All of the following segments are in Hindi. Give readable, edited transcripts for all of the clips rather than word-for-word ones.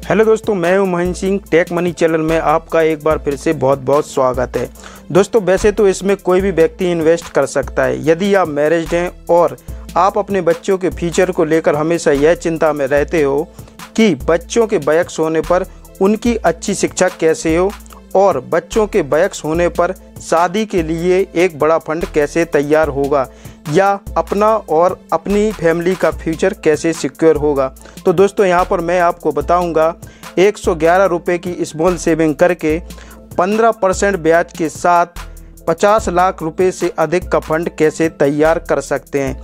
हेलो दोस्तों, मैं हूं Mahendra Singh. Tech money channel में आपका एक बार फिर से बहुत बहुत स्वागत है। दोस्तों, वैसे तो इसमें कोई भी व्यक्ति इन्वेस्ट कर सकता है। यदि आप मैरिड हैं और आप अपने बच्चों के फ्यूचर को लेकर हमेशा यह चिंता में रहते हो कि बच्चों के वयस्क होने पर उनकी अच्छी शिक्षा कैसे हो और बच्चों के वयस्क होने पर शादी के लिए एक बड़ा फंड कैसे तैयार होगा या अपना और अपनी फैमिली का फ्यूचर कैसे सिक्योर होगा, तो दोस्तों यहाँ पर मैं आपको बताऊंगा 111 रुपये की स्मॉल सेविंग करके 15% ब्याज के साथ 50 लाख रुपए से अधिक का फंड कैसे तैयार कर सकते हैं।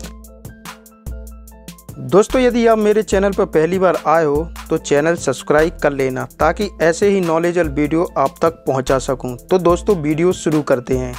दोस्तों, यदि आप मेरे चैनल पर पहली बार आए हो तो चैनल सब्सक्राइब कर लेना ताकि ऐसे ही नॉलेजेबल वीडियो आप तक पहुंचा सकूं। तो दोस्तों, वीडियो शुरू करते हैं।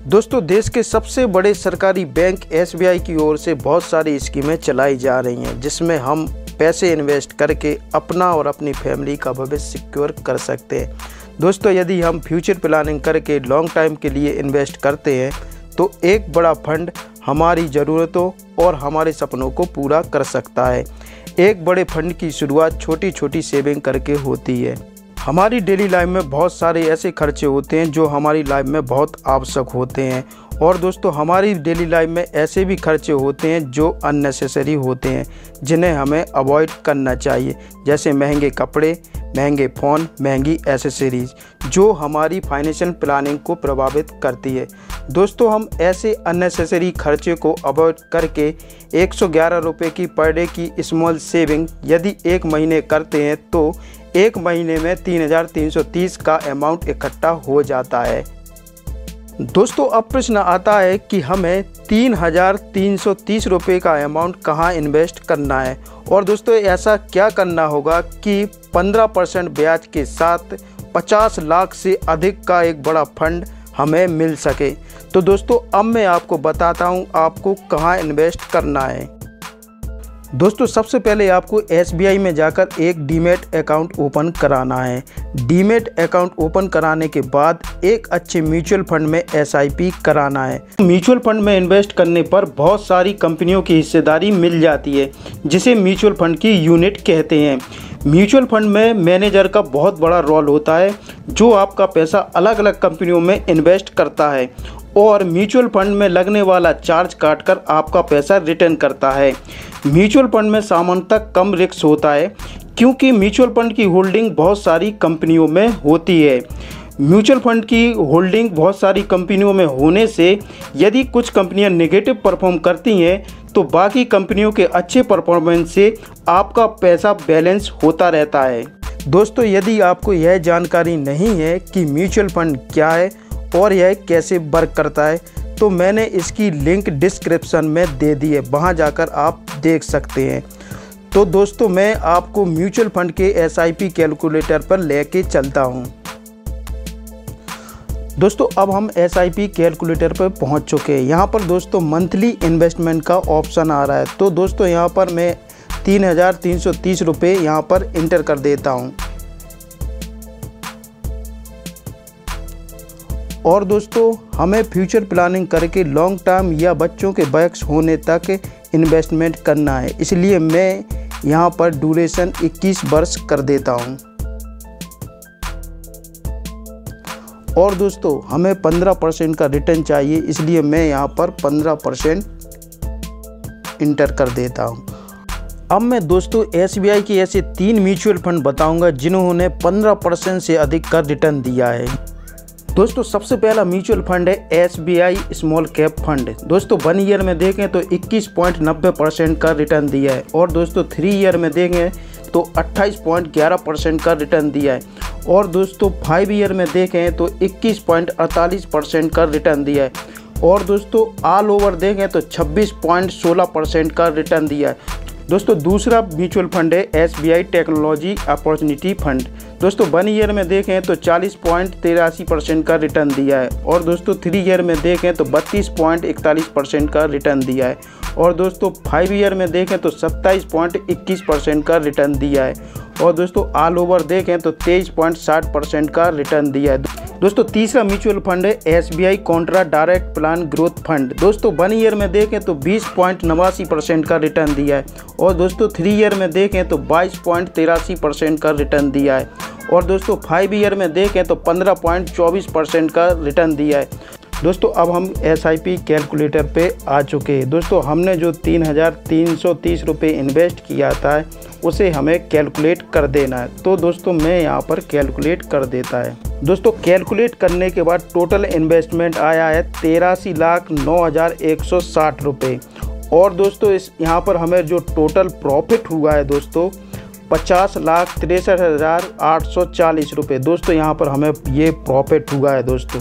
दोस्तों, देश के सबसे बड़े सरकारी बैंक SBI की ओर से बहुत सारी स्कीमें चलाई जा रही हैं जिसमें हम पैसे इन्वेस्ट करके अपना और अपनी फैमिली का भविष्य सिक्योर कर सकते हैं। दोस्तों, यदि हम फ्यूचर प्लानिंग करके लॉन्ग टाइम के लिए इन्वेस्ट करते हैं तो एक बड़ा फंड हमारी ज़रूरतों और हमारे सपनों को पूरा कर सकता है। एक बड़े फंड की शुरुआत छोटी छोटी सेविंग करके होती है। हमारी डेली लाइफ में बहुत सारे ऐसे खर्चे होते हैं जो हमारी लाइफ में बहुत आवश्यक होते हैं और दोस्तों, हमारी डेली लाइफ में ऐसे भी खर्चे होते हैं जो अननेसेसरी होते हैं जिन्हें हमें अवॉइड करना चाहिए, जैसे महंगे कपड़े, महंगे फ़ोन, महंगी एसेसरीज जो हमारी फाइनेंशियल प्लानिंग को प्रभावित करती है। दोस्तों, हम ऐसे अननेसेसरी खर्चे को अवॉइड करके 111 रुपये की पर डे की स्मॉल सेविंग यदि एक महीने करते हैं तो एक महीने में 3330 का अमाउंट इकट्ठा हो जाता है। दोस्तों, अब प्रश्न आता है कि हमें 3330 रुपये का अमाउंट कहाँ इन्वेस्ट करना है और दोस्तों, ऐसा क्या करना होगा कि 15% ब्याज के साथ 50 लाख से अधिक का एक बड़ा फंड हमें मिल सके। तो दोस्तों, अब मैं आपको बताता हूँ आपको कहाँ इन्वेस्ट करना है। दोस्तों, सबसे पहले आपको SBI में जाकर एक डीमैट अकाउंट ओपन कराना है। डीमैट अकाउंट ओपन कराने के बाद एक अच्छे म्यूचुअल फंड में SIP कराना है। म्यूचुअल फंड में इन्वेस्ट करने पर बहुत सारी कंपनियों की हिस्सेदारी मिल जाती है जिसे म्यूचुअल फंड की यूनिट कहते हैं। म्यूचुअल फंड में मैनेजर का बहुत बड़ा रोल होता है जो आपका पैसा अलग अलग कंपनियों में इन्वेस्ट करता है और म्यूचुअल फंड में लगने वाला चार्ज काटकर आपका पैसा रिटर्न करता है। म्यूचुअल फंड में सामान्यतः कम रिस्क होता है क्योंकि म्यूचुअल फंड की होल्डिंग बहुत सारी कंपनियों में होती है। म्यूचुअल फंड की होल्डिंग बहुत सारी कंपनियों में होने से यदि कुछ कंपनियां नेगेटिव परफॉर्म करती हैं तो बाकी कंपनियों के अच्छे परफॉर्मेंस से आपका पैसा बैलेंस होता रहता है। दोस्तों, यदि आपको यह जानकारी नहीं है कि म्यूचुअल फंड क्या है और यह कैसे वर्क करता है तो मैंने इसकी लिंक डिस्क्रिप्शन में दे दी है, वहां जाकर आप देख सकते हैं। तो दोस्तों, मैं आपको म्यूचुअल फंड के SIP कैलकुलेटर पर लेके चलता हूं। दोस्तों, अब हम SIP कैलकुलेटर पर पहुंच चुके हैं। यहां पर दोस्तों मंथली इन्वेस्टमेंट का ऑप्शन आ रहा है। तो दोस्तों, यहां पर मैं 3330 रुपये यहाँ पर इंटर कर देता हूँ और दोस्तों, हमें फ्यूचर प्लानिंग करके लॉन्ग टर्म या बच्चों के वयस्क होने तक इन्वेस्टमेंट करना है, इसलिए मैं यहाँ पर ड्यूरेशन 21 वर्ष कर देता हूँ और दोस्तों, हमें 15% का रिटर्न चाहिए, इसलिए मैं यहाँ पर 15% इंटर कर देता हूँ। अब मैं दोस्तों SBI के ऐसे 3 म्यूचुअल फंड बताऊंगा जिन्होंने 15% से अधिक का रिटर्न दिया है। दोस्तों, सबसे पहला म्यूचुअल फंड है SBI स्मॉल कैप फंड। दोस्तों, 1 ईयर में देखें तो 21.90% का रिटर्न दिया है और दोस्तों 3 ईयर में देखें तो 28.11% का रिटर्न दिया है और दोस्तों 5 ईयर में देखें तो 21.48% का रिटर्न दिया है और दोस्तों ऑल ओवर देखें तो 26.16% का रिटर्न दिया है। दोस्तों, दूसरा म्यूचुअल फंड है SBI टेक्नोलॉजी अपॉर्चुनिटी फंड। दोस्तों, 1 ईयर में देखें तो 40.83% का रिटर्न दिया है और दोस्तों 3 ईयर में देखें तो 32.41% का रिटर्न दिया है और दोस्तों 5 ईयर में देखें तो 27.21% का रिटर्न दिया है। और दोस्तों ऑल ओवर देखें तो 23.60% का रिटर्न दिया है। दोस्तों तीसरा म्यूचुअल फंड है SBI Contra direct plan growth fund. दोस्तों 1 ईयर में देखें तो 20.89% का रिटर्न दिया है। और दोस्तों 3 ईयर में देखें तो 22.83% का रिटर्न दिया है। और दोस्तों 5 ईयर में देखें तो 15.24% का रिटर्न दिया है। दोस्तों अब हम SIP कैलकुलेटर पे आ चुके हैं। दोस्तों हमने जो 3,330 रुपये इन्वेस्ट किया था उसे हमें कैलकुलेट कर देना है। तो दोस्तों मैं यहाँ पर कैलकुलेट कर देता है। दोस्तों कैलकुलेट करने के बाद टोटल इन्वेस्टमेंट आया है 83,09,160 रुपये। और दोस्तों इस यहाँ पर हमें जो टोटल प्रॉफिट हुआ है दोस्तों 50,63,840 रुपये। दोस्तों यहाँ पर हमें ये प्रॉफिट हुआ है दोस्तों।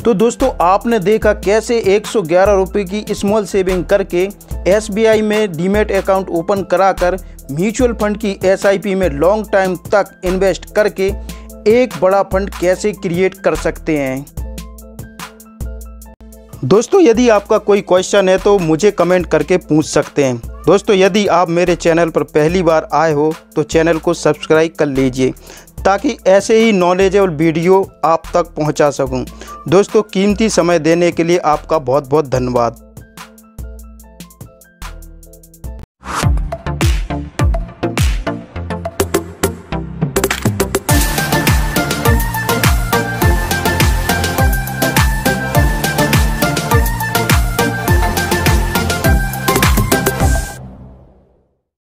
तो दोस्तों आपने देखा कैसे 111 रुपये की स्मॉल सेविंग करके SBI में डीमैट अकाउंट ओपन कराकर म्यूचुअल फंड की SIP में लॉन्ग टाइम तक इन्वेस्ट करके एक बड़ा फंड कैसे क्रिएट कर सकते हैं। दोस्तों यदि आपका कोई क्वेश्चन है तो मुझे कमेंट करके पूछ सकते हैं। दोस्तों यदि आप मेरे चैनल पर पहली बार आए हो तो चैनल को सब्सक्राइब कर लीजिए ताकि ऐसे ही नॉलेजेबल वीडियो आप तक पहुंचा सकूं। दोस्तों कीमती समय देने के लिए आपका बहुत बहुत धन्यवाद।